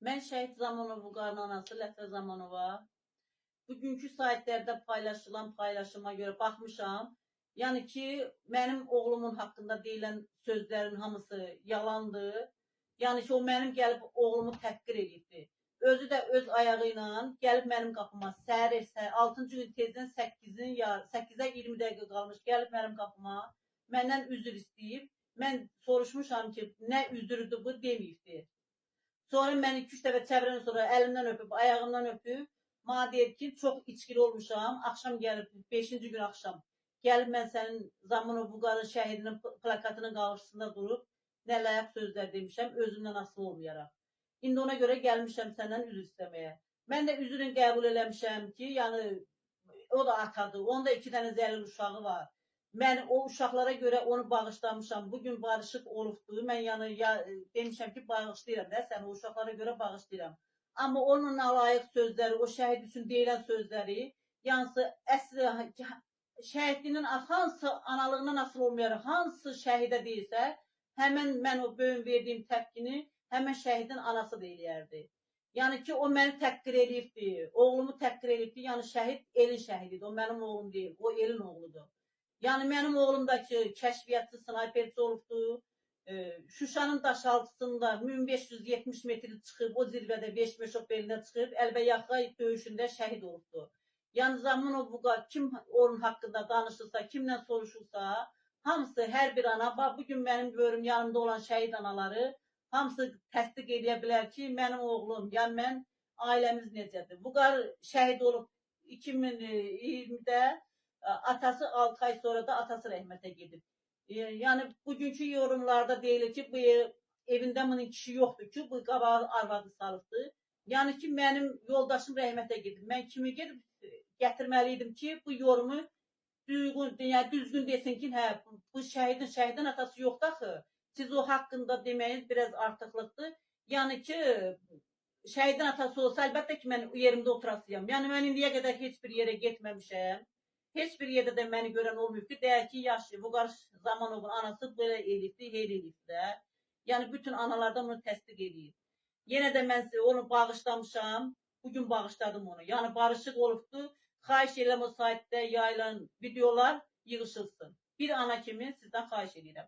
Mən Şəhid Zamanov Vüqarın anası Lətifə Zamanova. Bugünkü saytlərdə paylaşılan paylaşıma görə baxmışam. Yəni ki, mənim oğlumun haqqında deyilən sözlərin hamısı yalandır. Yəni ki, o mənim gəlib oğlumu təhqir edibdir. Özü də öz ayağı ilə gəlib mənim qapıma səhər 6-cı gün tezdən 8-ə 20 dəqiqə qalmış gəlib mənim qapıma məndən üzr istəyib. Mən soruşmuşam ki, nə üzrüdür bu deməyibdir. Sonra məni 2-3 dəfə çevirəndən sonra əlimdən öpüb, ayağımdan öpüb, bana deyir ki, çox içkili olmuşam, axşam gəlib, 5-ci gün axşam, gəlib mən sənin Zamanov Vüqarın şəhidinin plakatının qarşısında durub, nə layiq sözlər demişəm, özümdən asılı olmayaraq. İndi ona görə gəlmişəm səndən üzr istəməyə. Mən də üzrünü qəbul eləmişəm ki, yəni, o da atadır, onun da 2 dənə zəlil uşağı var. Mən o uşaqlara görə onu bağışlamışam. Bugün barışıq olubdur. Mən yəni demişəm ki, bağışlayıram da səni o uşaqlara görə bağışlayıram. Amma onun nalayiq sözləri, o şəhid üçün deyilən sözləri, yəni əsli şəhidliyinin hansı analığından asılı olmayaraq, hansı şəhidə deyilsə, həmən mən o böyün verdiyim təpkini həmən şəhidin anası da eləyərdi. Yəni ki, o məni təhqir eləyibdi, oğlumu təhqir eləyibdi. Yəni şəhid elin şəhididir. O mənim oğlum deyil, o elin oğludur. Yani benim oğlumdaki kəşfiyyatçı snayperçi olubdur. Şuşanın daşaltısında 1570 metri çıxıb, o zirvədə 5 meşop belində çıxıb, Əlbəyaxa döyüşündə şəhid olubdur. Yəni Zamanov Vüqar kim onun haqqında danışırsa, kimlə soruşursa, hamısı hər bir ana, bax bugün mənim görüm yanımda olan şəhid anaları, hamısı təsdiq edə bilər ki, mənim oğlum, yəni mən ailəmiz necədir. Vüqar şəhid olub 2020'də. Atası 6 ay sonra da atası rəhmətə gedib. Yəni bugünkü yorumlarda deyilir ki, bu evində bunun kişi yoxdur ki, bu qabağı arvadı salıbdır. Yəni ki, mənim yoldaşım rəhmətə gedib. Mən kimi gedib gətirməliydim ki, bu yorumu düzgün desin ki, hə, bu şəhidin atası yoxdur axı. Siz o haqqında deməyiniz biraz artıqlıqdır. Yəni ki, şəhidin atası olsa, əlbəttə ki, mən yerimdə oturasıyam. Yəni mən indiyə qədər heç bir yerə getməmişəm. Heç bir yerdə də məni görən olmayıb ki, deyək ki, yaşlı, Vüqar Zamanovun anası belə elibdir, heyl elibdir də. Yəni, bütün analardan bunu təsdiq edir. Yenə də mən onu bağışlamışam, bugün bağışladım onu. Yəni, barışıq olubdur, xahiş edirəm o saytda yayılan videolar yığışılsın. Bir ana kimi sizdən xahiş edirəm.